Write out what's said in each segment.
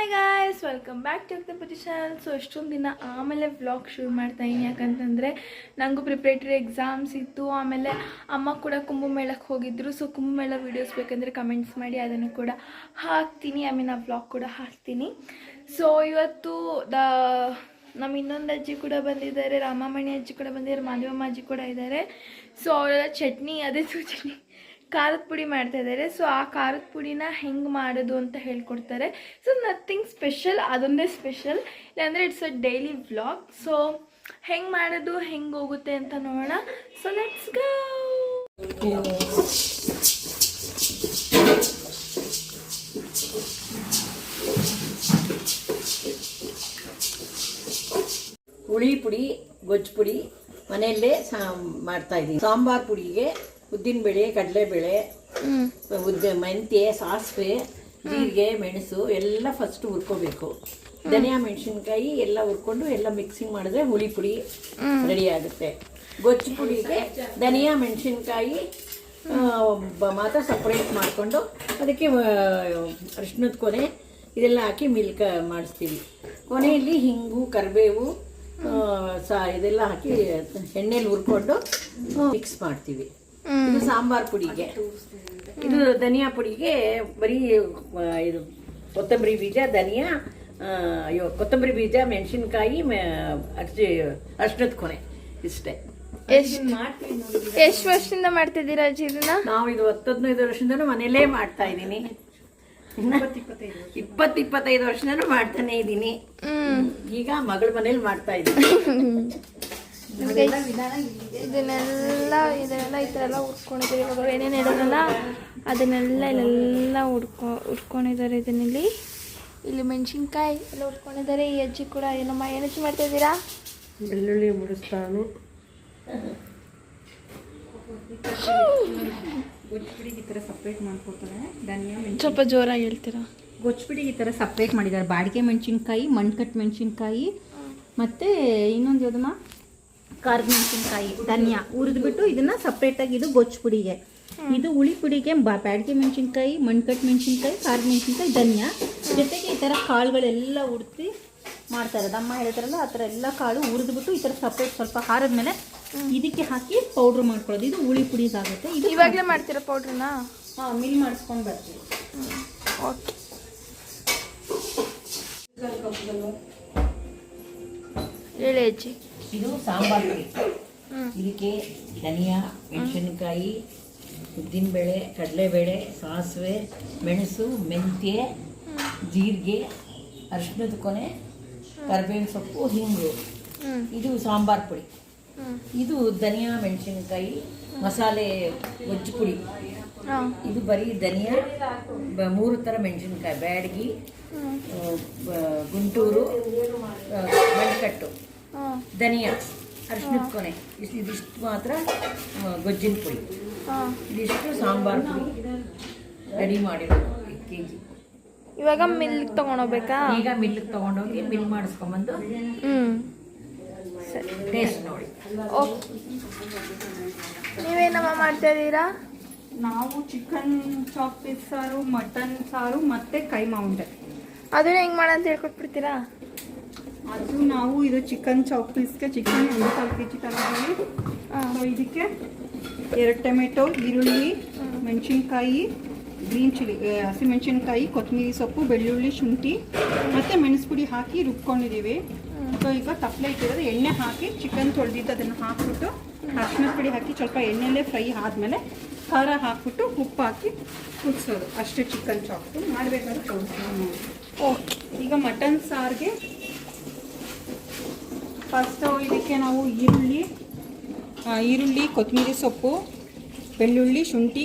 Hi guys, welcome back to ಅಕ್ತಪತಿ channel. So ಎಷ್ಟೊಂದು ದಿನ ಆಮೇಲೆ ವ್ಲಾಗ್ ಶುರು ಮಾಡ್ತಾಯಿದ್ದೀನಿ. ಯಾಕಂತಂದರೆ ನನಗೂ ಪ್ರಿಪ್ರೇಟರಿ ಎಕ್ಸಾಮ್ಸ್ ಇತ್ತು. ಆಮೇಲೆ ಅಮ್ಮ ಕೂಡ ಕುಂಭಮೇಳಕ್ಕೆ ಹೋಗಿದ್ದರು. ಸೊ ಕುಂಭಮೇಳ ವೀಡಿಯೋಸ್ ಬೇಕಂದರೆ ಕಮೆಂಟ್ಸ್ ಮಾಡಿ, ಅದನ್ನು ಕೂಡ ಹಾಕ್ತೀನಿ. ಆ ವ್ಲಾಗ್ ಕೂಡ ಹಾಕ್ತೀನಿ. ಸೊ ಇವತ್ತು ನಮ್ಮ ಇನ್ನೊಂದು ಅಜ್ಜಿ ಕೂಡ ಬಂದಿದ್ದಾರೆ, ರಾಮಮಣಿ ಅಜ್ಜಿ ಕೂಡ ಬಂದಿದ್ದಾರೆ, ಮಾಧವಮ್ಮ ಅಜ್ಜಿ ಕೂಡ ಇದ್ದಾರೆ. ಸೊ ಅವರೆಲ್ಲ ಚಟ್ನಿ, ಅದೇ ಚಟ್ನಿ ಖಾರದ ಪುಡಿ ಮಾಡ್ತಾ ಇದ್ದಾರೆ. ಸೊ ಆ ಖಾರದ ಪುಡಿನ ಹೆಂಗೆ ಮಾಡೋದು ಅಂತ ಹೇಳ್ಕೊಡ್ತಾರೆ. ಸೊ ನಥಿಂಗ್ ಸ್ಪೆಷಲ್, ಅದೊಂದೇ ಸ್ಪೆಷಲ್. ಇಲ್ಲಾಂದರೆ it's a daily vlog. So ಹೆಂಗೆ ಮಾಡೋದು, ಹೆಂಗೆ ಹೋಗುತ್ತೆ ಅಂತ ನೋಡೋಣ. So let's go. ಹುಳಿ ಪುಡಿ, ಗೊಜ್ಜು ಪುಡಿ ಮನೆಯಲ್ಲೇ ಮಾಡ್ತಾ ಇದ್ದೀನಿ. ಸಾಂಬಾರ್ ಪುಡಿಗೆ ಉದ್ದಿನಬೇಳೆ, ಕಡಲೆಬೇಳೆ, ಮೆಂತ್ಯ, ಸಾಸಿವೆ, ಜೀರಿಗೆ, ಮೆಣಸು ಎಲ್ಲ ಫಸ್ಟ್ ಹುರ್ಕೋಬೇಕು. ಧನಿಯಾ, ಮೆಣಸಿನ್ಕಾಯಿ ಎಲ್ಲ ಹುರ್ಕೊಂಡು ಎಲ್ಲ ಮಿಕ್ಸಿಂಗ್ ಮಾಡಿದ್ರೆ ಹುಳಿ ಪುಡಿ ರೆಡಿ ಆಗುತ್ತೆ. ಗೊಜ್ಜು ಪುಡಿಗೆ ಧನಿಯಾ, ಮೆಣಸಿನ್ಕಾಯಿ ಮಾತ್ರ ಸಪ್ರೇಟ್ ಮಾಡಿಕೊಂಡು ಅದಕ್ಕೆ ಅರಿಶಿಣದ ಕೊನೆ ಇದೆಲ್ಲ ಹಾಕಿ ಮಿಲ್ಕ್ ಮಾಡಿಸ್ತೀವಿ. ಕೊನೆಯಲ್ಲಿ ಹಿಂಗು, ಕರಿಬೇವು ಇದೆಲ್ಲ ಹಾಕಿ ಎಣ್ಣೆಲಿ ಹುರ್ಕೊಂಡು ಮಿಕ್ಸ್ ಮಾಡ್ತೀವಿ. ಇದು ಸಾಂಬಾರ್ ಪುಡಿಗೆ. ಇದು ಧನಿಯಾ ಪುಡಿಗೆ ಬರೀ ಇದು ಕೊತ್ತಂಬರಿ ಬೀಜ, ಧನಿಯಾ, ಕೊತ್ತಂಬರಿ ಬೀಜ, ಮೆಣಸಿನ್ಕಾಯಿ, ಅರಿಶಿಣದ ಕೊನೆ ಇಷ್ಟೇ. ಎಷ್ಟು ವರ್ಷದಿಂದ ಮಾಡ್ತಿದ್ದೀರಾ ಅಜ್ಜಿ ಇದನ್ನ? ನಾವು ಇದು 10-15 ವರ್ಷದಿಂದ ಮನೆಯಲ್ಲೇ ಮಾಡ್ತಾ ಇದ್ದೀನಿ. 20-25 ವರ್ಷದಿಂದ ಮಾಡ್ತಾನೆ ಇದ್ದೀನಿ. ಈಗ ಮಗಳ ಮನೇಲಿ ಮಾಡ್ತಾ ಇದ್ದೀನಿ. ಇದನ್ನೆಲ್ಲ ಈ ಥರ ಎಲ್ಲ ಉಟ್ಕೊಂಡಿದ್ದಾರೆ. ಇವಾಗ ಏನೇನು ಹೇಳೋದಲ್ಲ ಅದನ್ನೆಲ್ಲ ಇಲ್ಲೆಲ್ಲ ಉಟ್ಕೊಂಡಿದ್ದಾರೆ. ಇಲ್ಲಿ ಮೆಣಸಿನ್ಕಾಯಿ ಎಲ್ಲ ಉಟ್ಕೊಂಡಿದ್ದಾರೆ. ಈ ಅಜ್ಜಿ ಕೂಡ ಏನಮ್ಮ ಏನಜ್ಜಿ ಮಾಡ್ತಾ ಇದ್ದೀರಾ? ಬೆಳ್ಳುಳ್ಳಿ ಮುಡಿಸ್ತಾನು. ಗೊಜ್ಜುಪಿಡಿಗೆ ಈ ಥರ ಸಪ್ರೇಟ್ ಮಾಡ್ಕೊಡ್ತಾರೆ. ಧನಿಯಾ, ಸ್ವಲ್ಪ ಜೋರಾಗಿ ಹೇಳ್ತೀರಾ? ಗೊಜ್ಜುಪಿಡಿಗೆ ಈ ಥರ ಸಪ್ರೇಟ್ ಮಾಡಿದ್ದಾರೆ. ಬಾಡಿಗೆ ಮೆಣಸಿನ್ಕಾಯಿ, ಮಣ್ಕಟ್ ಮೆಣಸಿನ್ಕಾಯಿ, ಮತ್ತು ಇನ್ನೊಂದು ಯಾವುದಮ್ಮ ಖಾರದ ಮೆಣಸಿನ್ಕಾಯಿ, ಧನಿಯಾ ಹುರಿದ್ಬಿಟ್ಟು ಇದನ್ನು ಸಪ್ರೇಟಾಗಿ ಇದು ಗೊಜ್ಜು ಪುಡಿಗೆ. ಇದು ಹುಳಿ ಪುಡಿಗೆ ಬ್ಯಾಡಿಗೆ ಮೆಣಸಿನ್ಕಾಯಿ, ಮಣ್ಕಟ್ ಮೆಣಸಿನ್ಕಾಯಿ, ಖಾರದ ಮೆಣಸಿನ್ಕಾಯಿ, ಧನಿಯಾ ಜೊತೆಗೆ ಈ ಥರ ಕಾಳುಗಳೆಲ್ಲ ಉಡ್ತಿ ಮಾಡ್ತಾರೆ. ಅಮ್ಮ ಹೇಳ್ತಾರಲ್ಲ ಆ ಥರ ಎಲ್ಲ ಕಾಳು ಹುರಿದ್ಬಿಟ್ಟು ಈ ಥರ ಸಪ್ರೇಟ್ ಸ್ವಲ್ಪ ಹಾರದ ಮೇಲೆ ಇದಕ್ಕೆ ಹಾಕಿ ಪೌಡ್ರ್ ಮಾಡ್ಕೊಳ್ಳೋದು. ಇದು ಹುಳಿ ಪುಡಿಗಾಗುತ್ತೆ. ಇದು ಇವಾಗಲೇ ಮಾಡ್ತೀರಾ ಪೌಡ್ರನ್ನ? ಹಾಂ, ಮಿಲ್ ಮಾಡಿಸ್ಕೊಂಡು ಬರ್ತೀವಿ. ಓಕೆ. ಹೇಳಿ ಅಜ್ಜಿ. ಇದು ಸಾಂಬಾರ್ ಪುಡಿ. ಇದಕ್ಕೆ ಧನಿಯಾ, ಮೆಣಸಿನ್ಕಾಯಿ, ಉದ್ದಿನಬೇಳೆ, ಕಡಲೆಬೇಳೆ, ಸಾಸಿವೆ, ಮೆಣಸು, ಮೆಂತ್ಯ, ಜೀರಿಗೆ, ಅರಿಶಿಣದ ಕೊನೆ, ಕರಿಬೇವಿನ ಸೊಪ್ಪು, ಹಿಂಗು. ಇದು ಸಾಂಬಾರ್ ಪುಡಿ. ಇದು ಧನಿಯಾ, ಮೆಣಸಿನ್ಕಾಯಿ, ಮಸಾಲೆ ಗೊಜ್ಜು ಪುಡಿ. ಇದು ಬರೀ ಧನಿಯಾ, 3 ಥರ ಮೆಣಸಿನ್ಕಾಯಿ, ಬ್ಯಾಡಗಿ, ಗುಂಟೂರು, ಮೆಣಕಟ್ಟು, ಧನಿಯಾ, ಅರಿಶಿಣದ ಕೊನೆ, ಇದಿಷ್ಟು ಮಾತ್ರ ಗೊಜ್ಜಿನ ಪುಡಿ. ಇದಿಷ್ಟು ಸಾಂಬಾರ್ ಪುಡಿ ರೆಡಿ ಮಾಡಿರೋದು 1 kg. ಇವಾಗ ಮಿಲ್ಕ್ ತಗೊಂಡೋಗ್ಬೇಕಾ? ಈಗ ಮಿಲ್ಕ್ ತಗೊಂಡೋಗಿ ಮಿಲ್ ಮಾಡಿಸ್ಕೊಂಬಂದು ಟೇಸ್ಟ್ ನೋಡಿ. ಓಕೆ. ನೀವೇನಮ್ಮ ಮಾಡ್ತಾ ಇದ್ದೀರಾ? ನಾವು ಚಿಕನ್ ಚಾಪ್ ಪೀಸ್ ಸಾರು, ಮಟನ್ ಸಾರು ಮತ್ತು ಕೈಮಾ ಉಂಡೆ. ಅದನ್ನ ಹೆಂಗೆ ಮಾಡೋಂತ ಹೇಳ್ಕೊಟ್ಬಿಡ್ತೀರಾ? ಅದು ನಾವು ಇದು ಚಿಕನ್ ಚಾಪ್ ಪೀಸ್ಗೆ ಚಿಕನ್ 1 kg ತಗೊಂಡಿದ್ದೀವಿ. ಇದಕ್ಕೆ 2 ಟೊಮೆಟೊ, ಈರುಳ್ಳಿ, ಮೆಣಸಿನ್ಕಾಯಿ, ಗ್ರೀನ್ ಚಿಲ್ಲಿ, ಹಸಿಮೆಣಸಿನ್ಕಾಯಿ, ಕೊತ್ತಂಬರಿ ಸೊಪ್ಪು, ಬೆಳ್ಳುಳ್ಳಿ, ಶುಂಠಿ ಮತ್ತು ಮೆಣಸು ಪುಡಿ ಹಾಕಿ ರುಬ್ಕೊಂಡಿದ್ದೀವಿ. ಸೊ ಈಗ ತಪ್ಪಲೆ ಇಟ್ಟಿರೋದು ಎಣ್ಣೆ ಹಾಕಿ ಚಿಕನ್ ತೊಳೆದಿದ್ದು ಅದನ್ನು ಹಾಕ್ಬಿಟ್ಟು ಅರಿಶಿಣದ ಪುಡಿ ಹಾಕಿ ಸ್ವಲ್ಪ ಎಣ್ಣೆಲ್ಲೇ ಫ್ರೈ ಆದಮೇಲೆ ಖಾರ ಹಾಕ್ಬಿಟ್ಟು ಉಪ್ಪು ಹಾಕಿ ಕುದಿಸೋದು ಅಷ್ಟೇ. ಚಿಕನ್ ಚಾಪ್ ಮಾಡಬೇಕಾದ್ರೆ ತೋರಿಸ್ತೀವಿ. ಓಕೆ. ಈಗ ಮಟನ್ ಸಾರಿಗೆ ಫಸ್ಟು ಇದಕ್ಕೆ ನಾವು ಈರುಳ್ಳಿ, ಕೊತ್ತಂಬರಿ ಸೊಪ್ಪು, ಬೆಳ್ಳುಳ್ಳಿ, ಶುಂಠಿ,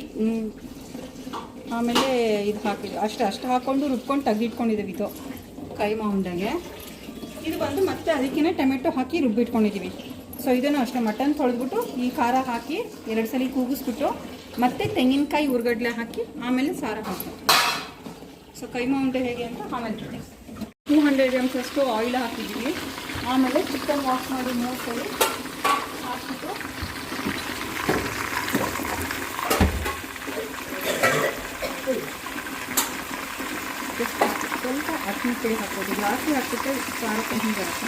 ಆಮೇಲೆ ಇದು ಹಾಕಿದ್ವಿ. ಅಷ್ಟು ಹಾಕ್ಕೊಂಡು ರುಬ್ಕೊಂಡು ತೆಗೆದಿಟ್ಕೊಂಡಿದ್ದೀವಿ. ಇದು ಕೈಮಾ ಉಂಡೆಗೆ. ಇದು ಬಂದು ಮತ್ತೆ ಅದಕ್ಕೇ ಟೊಮೆಟೊ ಹಾಕಿ ರುಬ್ಬಿಟ್ಕೊಂಡಿದ್ದೀವಿ. ಸೊ ಇದನ್ನು ಅಷ್ಟೇ ಮಟನ್ ತೊಳೆದ್ಬಿಟ್ಟು ಈ ಖಾರ ಹಾಕಿ 2 ಸಲ ಕೂಗಿಸ್ಬಿಟ್ಟು ಮತ್ತೆ ತೆಂಗಿನಕಾಯಿ, ಉರ್ಗಡ್ಲೆ ಹಾಕಿ ಆಮೇಲೆ ಸಾರ ಹಾಕ್ತೀವಿ. ಸೊ ಕೈಮಾ ಉಂಡೆ ಹೇಗೆ ಅಂತ ಆಮೇಲೆ 200 grams ಅಷ್ಟು ಆಯಿಲ್ ಹಾಕಿದ್ದೀವಿ. ಆಮೇಲೆ ಚಿಕನ್ ವಾಶ್ ಮಾಡಿ 3 ಸಲ ಹಾಕ್ಬಿಟ್ಟು ಸ್ವಲ್ಪ ಅರ್ಶಿನ ಪುಡಿ ಹಾಕ್ಬೋದು. ಜಾಸ್ತಿ ಹಾಕ್ಬಿಟ್ರೆ ಖಾರ ಕಮ್ಮಿ ಬರುತ್ತೆ.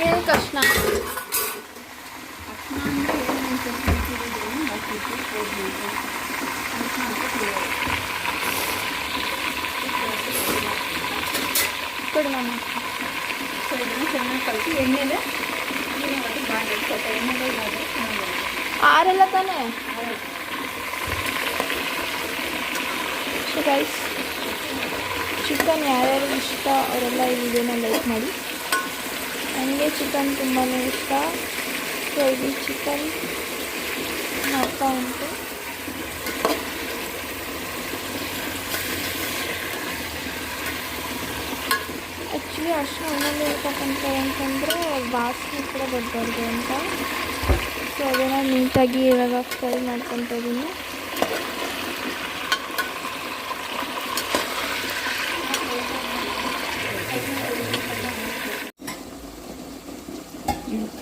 ಏನು ಕಷ್ಟ ಅರ್ಶಿನ ಅಂದರೆ ಏನೇನು ಹಾಕಿದ್ದು ಹಾಕಿದ್ದು ಕೊಡು ಮಾಮ. ಸೊ ಇದನ್ನು ಚೆನ್ನಾಗಿ ಕಲಿತು ಎಣ್ಣೆಲೆ ಬಾಂಡೆ ಸ್ವಲ್ಪ ಎಣ್ಣೆಲೆ ಇರೋದು ಚೆನ್ನಾಗಿ ಆರೆಲ್ಲ ತಾನೇ. ಸೊ ಗೈಸ್, ಚಿಕನ್ ಯಾರ್ಯಾರು ಇಷ್ಟ ಅವರೆಲ್ಲ ಈ ವಿಡಿಯೋನ ಲೈಕ್ ಮಾಡಿ. ನನಗೆ ಚಿಕನ್ ತುಂಬಾ ಇಷ್ಟ. ಸೊ ಇಲ್ಲಿ ಚಿಕನ್ ಹಾಕ್ತಾ ಉಂಟು. ಆ್ಯಕ್ಚುಲಿ ಅಷ್ಟು ಮನೇಲಿ ಇರ್ತಕ್ಕಂಥದ್ದು ಅಂತಂದರೆ ವಾಸನೆ ಕೂಡ ಬರಬಾರ್ದು ಅಂತ. ಸೊ ಅದನ್ನು ನೀಟಾಗಿ ಇವಾಗ ಫ್ರೈ ಮಾಡ್ಕೊತಾ ಇದ್ದೀನಿ.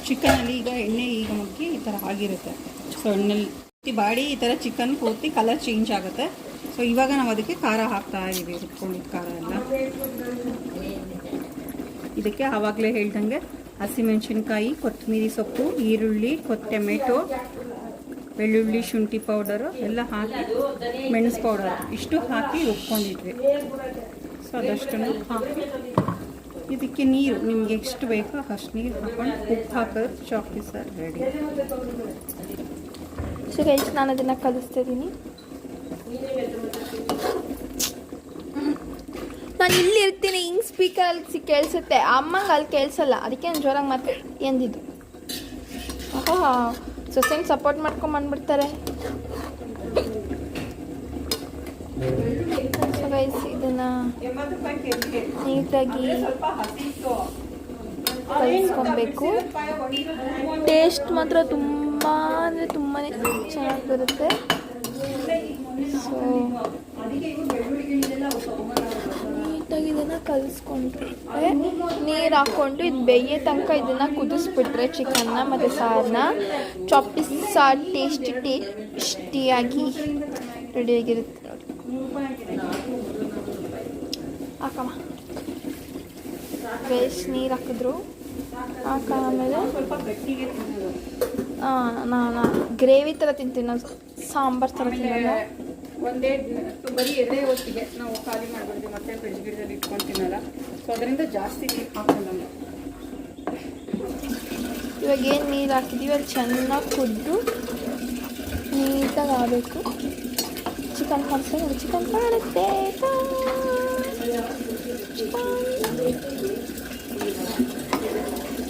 ಚಿಕನಲ್ಲಿ ಈಗ ಎಣ್ಣೆ ಈಗ ಮುಕ್ಕಿ ಈ ಥರ ಆಗಿರುತ್ತೆ. ಸೊ ಎಣ್ಣೆಲಿ ಬಾಡಿ ಈ ಥರ ಚಿಕನ್ ಪೂರ್ತಿ ಕಲರ್ ಚೇಂಜ್ ಆಗುತ್ತೆ. ಸೊ ಇವಾಗ ನಾವು ಅದಕ್ಕೆ ಖಾರ ಹಾಕ್ತಾ ಇದ್ದೀವಿ, ರುಬ್ಕೊಂಡಿದ್ದ ಖಾರ ಎಲ್ಲ. ಇದಕ್ಕೆ ಆವಾಗಲೇ ಹೇಳ್ದಂಗೆ ಹಸಿಮೆಣಸಿನ್ಕಾಯಿ, ಕೊತ್ತಂಬರಿ ಸೊಪ್ಪು, ಈರುಳ್ಳಿ, ಟೊಮೆಟೊ, ಬೆಳ್ಳುಳ್ಳಿ, ಶುಂಠಿ ಪೌಡರು ಎಲ್ಲ ಹಾಕಿ, ಮೆಣಸು ಪೌಡರ್ ಇಷ್ಟು ಹಾಕಿ ರುಬ್ಕೊಂಡಿದ್ವಿ. ಸೊ ಅದಷ್ಟನ್ನು ಹಾಕಿ ಇದಕ್ಕೆ ನೀರು ನಿಮ್ಗೆ ಎಷ್ಟು ಬೇಕೋ ಅಷ್ಟು ನೀರು ಹಾಕೊಂಡು ಉಪ್ಪು ಹಾಕೋದು ಚಾಪ್ಟಿ ಸರ್ ರೆಡಿ. ಸೊ ಗೈಸ್, ನಾನು ಅದನ್ನು ಕಲಿಸ್ತಾ ಇದ್ದೀನಿ. ನಾನು ಇಲ್ಲಿ ಇರ್ತೀನಿ, ಹಿಂಗೆ ಸ್ಪೀಕರಲ್ಲಿ ಕೇಳಿಸುತ್ತೆ, ಅಮ್ಮಂಗೆ ಅಲ್ಲಿ ಕೇಳಿಸಲ್ಲ. ಅದಕ್ಕೆ ನಾನು ಜೋರಾಗಿ ಮಾತಾಡಿ ಎಂದಿದ್ದು. ಓಹೋ, ಸೊಸೆಂಗೆ ಸಪೋರ್ಟ್ ಮಾಡ್ಕೊಂಬಂದ್ಬಿಡ್ತಾರೆ. ಸೊ ಗೈಸ್, ಇದನ್ನು ನೀಟಾಗಿ ಕಲಿಸ್ಕೊಬೇಕು. ಟೇಸ್ಟ್ ಮಾತ್ರ ತುಂಬ ಅಂದರೆ ತುಂಬಾ ಚೆನ್ನಾಗಿ ಬರುತ್ತೆ. ಸೊ ನೀಟಾಗಿ ಇದನ್ನು ಕಲಿಸ್ಕೊಂಡ್ರೆ ನೀರು ಹಾಕ್ಕೊಂಡು ಇದು ಬೇಯೋ ತನಕ ಇದನ್ನು ಕುದಿಸ್ಬಿಟ್ರೆ ಚಿಕನ್ನ ಮತ್ತು ಸಾರನ್ನ, ಚಾಪಿ ಸಾರು ಟೇಸ್ಟಿಯಾಗಿ ರೆಡಿಯಾಗಿರುತ್ತೆ ನೋಡಿ. ಹಾಕಮ್ಮ. ಬೇಸ್ ನೀರು ಹಾಕಿದ್ರು ಆಮೇಲೆ ನಾನು ಗ್ರೇವಿ ಥರ ತಿಂತೀನಿ, ನಾವು ಸಾಂಬಾರು ಥರ ತಿನ್ನಲ್ಲ. ಒಂದೇ ಬರೀ ಎಡೆ ಹೊತ್ತಿಗೆ ನಾವು ಖಾಲಿ ಮಾಡ್ಬಿಡ್ತೀವಿ, ಮತ್ತೆ ಫ್ರಿಜ್ ಗಿಡದಲ್ಲಿ ಇಟ್ಕೊಂಡು ತಿನ್ನಲ್ಲ. ಸೊ ಅದರಿಂದ ಜಾಸ್ತಿ ನೀರು ಹಾಕಲ್ಲ. ಇವಾಗ ಏನು ನೀರು ಹಾಕಿದ್ದೀವಿ ಅದು ಚೆನ್ನಾಗಿ ಕುದ್ದು ನೀಟಾಗಿ ಆಗಬೇಕು. ಚಿಕನ್ ಕಾಣಿಸ್ತಾ ನೋಡಿ, ಚಿಕನ್ ಕಾಣುತ್ತೆ.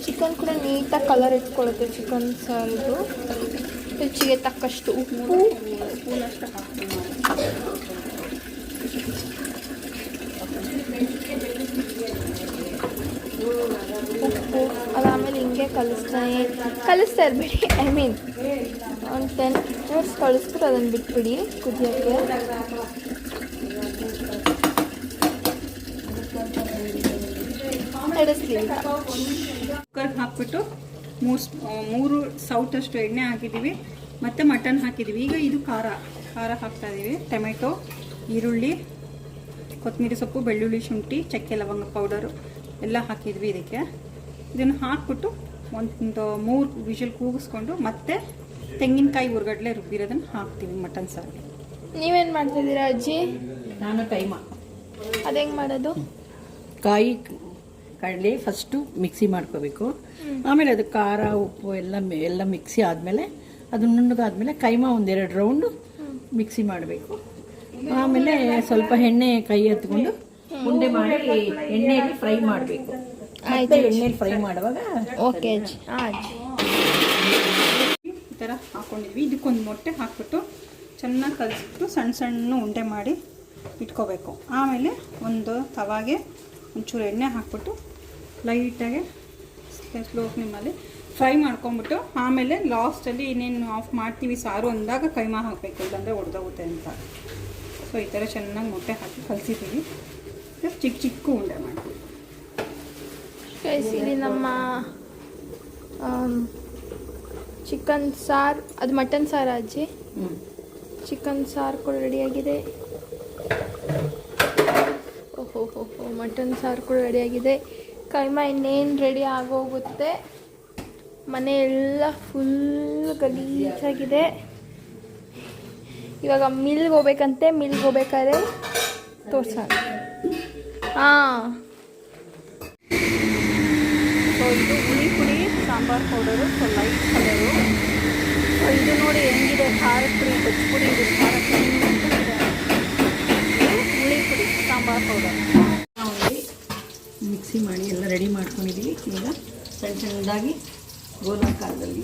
ಚಿಕನ್ ಕೂಡ ನೀಟಾಗಿ ಕಲರ್ ಇಟ್ಕೊಳ್ಳುತ್ತೆ. ಚಿಕನ್ ಸಾರಿದು ರುಚಿಗೆ ತಕ್ಕಷ್ಟು ಉಪ್ಪು, ಸ್ಪೂನಷ್ಟು ಹಾಕ್ತೀವಿ. ಉಪ್ಪು ಅದಾದಮೇಲೆ ಹಿಂಗೆ ಕಲಿಸ್ತಾ ಇರಬೇಡಿ. ಐ ಮೀನ್ ಒಂದು 10 minutes ಕಳಿಸ್ಬಿಟ್ಟು ಅದನ್ನು ಬಿಟ್ಬಿಡಿ ಕುದಿಯೋಕ್ಕೆ. ಕುಕ್ಕರ್ಗೆ ಹಾಕ್ಬಿಟ್ಟು 3 ಸೌಟಷ್ಟು ಎಣ್ಣೆ ಹಾಕಿದ್ದೀವಿ, ಮತ್ತು ಮಟನ್ ಹಾಕಿದ್ದೀವಿ. ಈಗ ಇದು ಖಾರ ಹಾಕ್ತಾ ಇದ್ದೀವಿ. ಟೊಮೆಟೊ, ಈರುಳ್ಳಿ, ಕೊತ್ತಂಬರಿ ಸೊಪ್ಪು, ಬೆಳ್ಳುಳ್ಳಿ, ಶುಂಠಿ, ಚಕ್ಕೆ ಲವಂಗ ಪೌಡರು ಎಲ್ಲ ಹಾಕಿದ್ವಿ. ಇದನ್ನು ಹಾಕ್ಬಿಟ್ಟು ಒಂದು 3 ವಿಷಲ್ ಕೂಗಿಸ್ಕೊಂಡು ಮತ್ತೆ ತೆಂಗಿನಕಾಯಿ ಉರ್ಗಡ್ಲೆ ರುಬ್ಬಿರೋದನ್ನು ಹಾಕ್ತೀವಿ ಮಟನ್ ಸಾರು. ನೀವೇನು ಮಾಡ್ತಿದ್ದೀರಾ ಅಜ್ಜಿ? ನಾನು ಕೈಮಾ. ಅದು ಹೆಂಗೆ ಮಾಡೋದು? ಕಾಯಿ ಕಡಲೆ ಫಸ್ಟು ಮಿಕ್ಸಿ ಮಾಡ್ಕೋಬೇಕು. ಆಮೇಲೆ ಅದು ಖಾರ ಉಪ್ಪು ಎಲ್ಲ ಮಿಕ್ಸಿ ಆದಮೇಲೆ ಅದು ನುಣ್ಣಗಾದ್ಮೇಲೆ ಕೈಮಾ 1-2 ರೌಂಡು ಮಿಕ್ಸಿ ಮಾಡಬೇಕು. ಆಮೇಲೆ ಸ್ವಲ್ಪ ಎಣ್ಣೆ ಕೈ ಎತ್ಕೊಂಡು ಉಂಡೆ ಮಾಡಿ ಎಣ್ಣೆಯಲ್ಲಿ ಫ್ರೈ ಮಾಡಬೇಕು. ಮತ್ತೆ ಎಣ್ಣೆಯಲ್ಲಿ ಫ್ರೈ ಮಾಡುವಾಗ ಓಕೆ ಅಜ್ಜಿ. ಈ ಥರ ಹಾಕ್ಕೊಂಡಿದ್ವಿ. ಇದಕ್ಕೊಂದು ಮೊಟ್ಟೆ ಹಾಕ್ಬಿಟ್ಟು ಚೆನ್ನಾಗಿ ಕಲಿಸ್ಬಿಟ್ಟು ಸಣ್ಣ ಸಣ್ಣ ಉಂಡೆ ಮಾಡಿ ಇಟ್ಕೋಬೇಕು. ಆಮೇಲೆ ಒಂದು ತವಾಗೆ ಒಂಚೂರು ಎಣ್ಣೆ ಹಾಕ್ಬಿಟ್ಟು ಲೈಟಾಗಿ ಸ್ಲೋ ಫ್ಲೇಮಲ್ಲಿ ಫ್ರೈ ಮಾಡ್ಕೊಂಬಿಟ್ಟು ಆಮೇಲೆ ಲಾಸ್ಟಲ್ಲಿ ಇನ್ನೇನು ಆಫ್ ಮಾಡ್ತೀವಿ ಸಾರು ಅಂದಾಗ ಕೈಮಾ ಹಾಕಬೇಕು, ಇಲ್ಲಾಂದರೆ ಒಡೆದೋಗುತ್ತೆ ಅಂತ. ಸೊ ಈ ಥರ ಚೆನ್ನಾಗಿ ಮೊಟ್ಟೆ ಹಾಕಿ ಕಲಿಸಿದ್ದೀವಿ. ಚಿಕ್ಕ ಚಿಕ್ಕ ಉಂಡೆ ಮಾಡ್ತೀವಿ. ಇಲ್ಲಿ ನಮ್ಮ ಚಿಕನ್ ಸಾರು, ಅದು ಮಟನ್ ಸಾರು ಅಜ್ಜಿ. ಚಿಕನ್ ಸಾರು ಕೂಡ ರೆಡಿಯಾಗಿದೆ. ಹೋ ಮಟನ್ ಸಾರು ಕೂಡ ರೆಡಿಯಾಗಿದೆ. ಕೈಮಾ ಇನ್ನೇನು ರೆಡಿ ಆಗೋಗುತ್ತೆ. ಮನೆ ಎಲ್ಲ ಫುಲ್ ಗಲೀಜಾಗಿದೆ. ಇವಾಗ ಮಿಲ್ಗೆ ಹೋಗ್ಬೇಕಂತೆ. ಮಿಲ್ಗೆ ಹೋಗ್ಬೇಕಾದ್ರೆ ತೋರ್ಸೋಣ. ಹಾಂ, ಸೊ ಇದು ಹುಳಿ ಪುಡಿ sambar powder, so light colour. So ಇದು ನೋಡಿ ಹೆಂಗಿದೆ, ಖಾರದ ಪುಡಿ, ಬಜ್ಜಿ ಪುಡಿ, ಇದು ಖಾರ ಪುಡಿ ಇದೆ. ಇದು ಹುಳಿ ಪುಡಿ ಸಾಂಬಾರು ಪೌಡರ್. ನಾವು ಮಿಕ್ಸಿ ಮಾಡಿ ಎಲ್ಲ ರೆಡಿ ಮಾಡ್ಕೊಂಡಿದ್ದೀವಿ. ಈಗ ಸಣ್ಣ ಸಣ್ಣದಾಗಿ ಗೋಲಾಕಾರದಲ್ಲಿ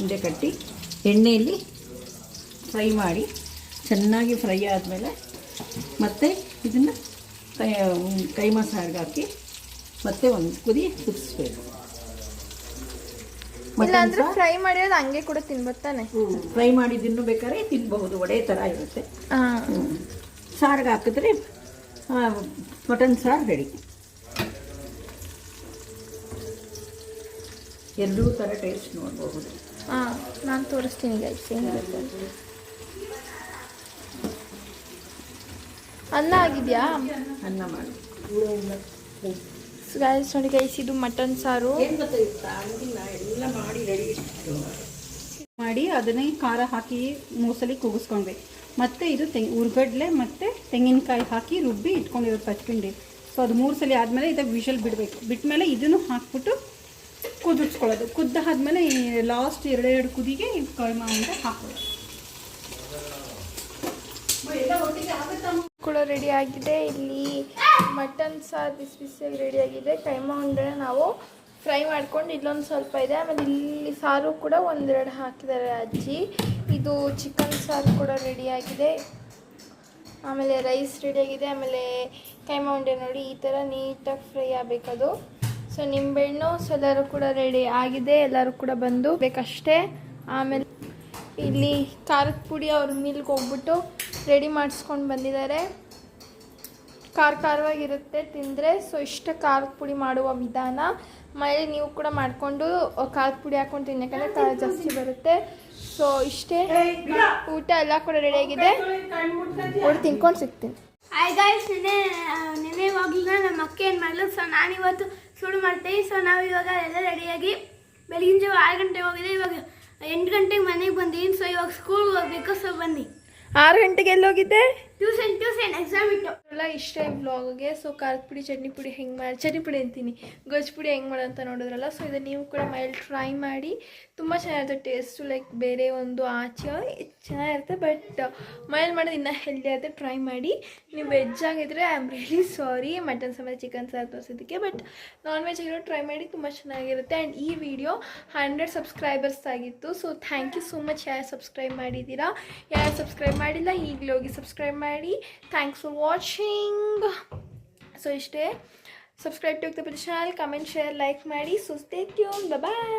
ಉಂಡೆ ಕಟ್ಟಿ ಎಣ್ಣೆಯಲ್ಲಿ ಫ್ರೈ ಮಾಡಿ, ಚೆನ್ನಾಗಿ ಫ್ರೈ ಆದಮೇಲೆ ಮತ್ತೆ ಇದನ್ನು ಕೈಮಾ ಸಾರಿಗೆ ಹಾಕಿ ಮತ್ತೆ ಒಂದು ಕುದಿ ಕುದಿಸ್ಬೇಕು. ಇಲ್ಲಾಂದ್ರೆ ಫ್ರೈ ಮಾಡಿರೋದು ಹಂಗೆ ಕೂಡ ತಿನ್ಬತ್ತಾನೆ. ಫ್ರೈ ಮಾಡಿದ್ದನ್ನು ಬೇಕಾದ್ರೆ ತಿನ್ಬಹುದು, ಒಡೆ ಥರ ಇರುತ್ತೆ. ಹಾಂ, ಸಾರಿಗೆ ಹಾಕಿದ್ರೆ ಮಟನ್ ಸಾರು ರೆಡಿ. ಎರಡೂ ಥರ ಟೇಸ್ಟ್ ನೋಡಬಹುದು. ಹಾಂ, ನಾನು ತೋರಿಸ್ತೀನಿ ಗೈಸ್ ಹೆಂಗಿರುತ್ತೆ. ಅನ್ನ ಆಗಿದೆಯಾ? ಅನ್ನ ಮಾಡಿ ಗೈಸ್ ನೋಡಿ ಗೈಸ್, ಇದು ಮಟನ್ ಸಾರು. ಏನು ಗೊತ್ತಾಯ್ತಾ, ಎಲ್ಲ ಮಾಡಿ ರೆಡಿ ಮಾಡಿ ಅದನ್ನೇ ಖಾರ ಹಾಕಿ ಮೂಸಲಿ ಕೂಗಿಸ್ಕೊಳ್ಬೇಕು. ಮತ್ತು ಇದು ಉರ್ಗಡ್ಲೆ ಮತ್ತು ತೆಂಗಿನಕಾಯಿ ಹಾಕಿ ರುಬ್ಬಿ ಇಟ್ಕೊಂಡಿರೋದು ಪಚ್ಪಿಂಡಿ. ಸೊ ಅದು 3 ಸಲ ಆದಮೇಲೆ ಇದಕ್ಕೆ ವಿಷಲ್ ಬಿಡಬೇಕು. ಬಿಟ್ಮೇಲೆ ಇದನ್ನು ಹಾಕ್ಬಿಟ್ಟು ಕುದಿಸ್ಕೊಳ್ಳೋದು. ಕುದ್ದಾದ್ಮೇಲೆ ಲಾಸ್ಟ್ 2 ಕುದಿಗೆ ಕೈಮಾ ಉಂಡೆ ಹಾಕೋದು. ಕೂಡ ರೆಡಿ ಆಗಿದೆ. ಇಲ್ಲಿ ಮಟನ್ ಸಾರು ಬಿಸಿ ಬಿಸಿಯಾಗಿ ರೆಡಿಯಾಗಿದೆ. ಕೈಮಾ ಉಂಡೆ ನಾವು ಫ್ರೈ ಮಾಡ್ಕೊಂಡು ಇಲ್ಲೊಂದು ಸ್ವಲ್ಪ ಇದೆ. ಆಮೇಲೆ ಇಲ್ಲಿ ಸಾರು ಕೂಡ 1-2 ಹಾಕಿದ್ದಾರೆ ಅಜ್ಜಿ. ಇದು ಚಿಕನ್ ಸಾರು ಕೂಡ ರೆಡಿಯಾಗಿದೆ. ಆಮೇಲೆ ರೈಸ್ ರೆಡಿಯಾಗಿದೆ. ಆಮೇಲೆ ಕೈಮಾ ಉಂಡೆ ನೋಡಿ ಈ ಥರ ನೀಟಾಗಿ ಫ್ರೈ ಆಗಬೇಕದು. ಸೊ ನಿಂಬೆಹಣ್ಣು ಎಲ್ಲರೂ ಕೂಡ ರೆಡಿ ಆಗಿದೆ. ಎಲ್ಲರೂ ಕೂಡ ಬಂದು ಬೇಕಷ್ಟೇ. ಆಮೇಲೆ ಇಲ್ಲಿ ಖಾರದ ಪುಡಿ ಅವ್ರ ಮಿಲ್ಗೆ ಹೋಗ್ಬಿಟ್ಟು ರೆಡಿ ಮಾಡಿಸ್ಕೊಂಡು ಬಂದಿದ್ದಾರೆ. ಖಾರವಾಗಿರುತ್ತೆ ತಿಂದರೆ. ಸೊ ಇಷ್ಟ ಖಾರದ ಪುಡಿ ಮಾಡುವ ವಿಧಾನ ಮನೇಲಿ ನೀವು ಕೂಡ ಮಾಡಿಕೊಂಡು ಖಾರದ ಪುಡಿ ಹಾಕ್ಕೊಂಡು ತಿನ್ನಿ, ಯಾಕಂದರೆ ಖಾರ ಜಾಸ್ತಿ ಬರುತ್ತೆ. ಸೊ ಇಷ್ಟೇ, ಊಟ ಎಲ್ಲ ಕೂಡ ರೆಡಿಯಾಗಿದೆ. ನೋಡಿ ತಿನ್ಕೊಂಡು ಸಿಗ್ತೀನಿ. ಹಾಯ್ ಗೈಸ್, ನೆನೆ ಹೋಗಿಲ್ಲ ನಮ್ಮ ಅಕ್ಕ ಏನು ಮಾಡಲು. ಸೊ ನಾನಿವತ್ತು ಸುಡು ಮಾಡ್ತೀವಿ. ಸೊ ನಾವು ಇವಾಗ ಎಲ್ಲ ರೆಡಿಯಾಗಿ ಬೆಳಗಿನ ಜಾವ 6 ಗಂಟೆಗೆ ಹೋಗಿದೆ. ಇವಾಗ 8 ಗಂಟೆಗೆ ಮನೆಗೆ ಬಂದೀನಿ. ಸೊ ಇವಾಗ ಸ್ಕೂಲ್ಗೆ ಹೋಗ್ಬೇಕು. ಸೊ ಬನ್ನಿ. 6 ಗಂಟೆಗೆ ಎಲ್ಲೋಗಿದ್ದೆ? ಟ್ಯೂಷನ್ ಎಕ್ಸಾಮ್ ಇಟ್ಟು ಎಲ್ಲ ಇಷ್ಟ ವ್ಲಾಗ್ಗೆ. ಸೊ ಖಾರದ ಪುಡಿ ಚಟ್ನಿ ಪುಡಿ ಹೆಂಗೆ ಮಾಡಿ, ಚಟ್ನಿ ಪುಡಿ ಅಂತೀನಿ, ಗೊಜ್ಜು ಪುಡಿ ಹೆಂಗೆ ಮಾಡೋಂತ ನೋಡಿದ್ರಲ್ಲ. ಸೊ ಇದು ನೀವು ಕೂಡ ಮನೇಲಿ ಟ್ರೈ ಮಾಡಿ. ತುಂಬ ಚೆನ್ನಾಗಿರುತ್ತೆ ಟೇಸ್ಟು. ಲೈಕ್ ಬೇರೆ ಒಂದು ಆಚೆ ಚೆನ್ನಾಗಿರುತ್ತೆ, ಬಟ್ ಮನೇಲಿ ಮಾಡೋದು ಇನ್ನೂ ಹೆಲ್ದಿ ಆಗುತ್ತೆ. ಟ್ರೈ ಮಾಡಿ. ನೀವು ವೆಜ್ ಆಗಿದ್ರೆ I am really sorry mutton ಸಮೇತ ಚಿಕನ್ ಸಾರು ತೋರಿಸೋದಕ್ಕೆ, ಬಟ್ ನಾನ್ ವೆಜ್ ಆಗಿರೋ ಟ್ರೈ ಮಾಡಿ, ತುಂಬ ಚೆನ್ನಾಗಿರುತ್ತೆ. ಆ್ಯಂಡ್ ಈ ವಿಡಿಯೋ 100 ಸಬ್ಸ್ಕ್ರೈಬರ್ಸ್ ಆಗಿತ್ತು. So thank you so much ಯಾರು ಸಬ್ಸ್ಕ್ರೈಬ್ ಮಾಡಿದ್ದೀರಾ. ಯಾರು ಸಬ್ಸ್ಕ್ರೈಬ್ ಮಾಡಿಲ್ಲ ಈಗಲೇ ಹೋಗಿ ಸಬ್ಸ್ಕ್ರೈಬ್ ಮಾಡಿ. Thanks for watching. ಸೊ ಇಷ್ಟೇ. Subscribe to the channel, comment, share, like ಮಾಡಿ. So stay tune. ಬಾಯ್.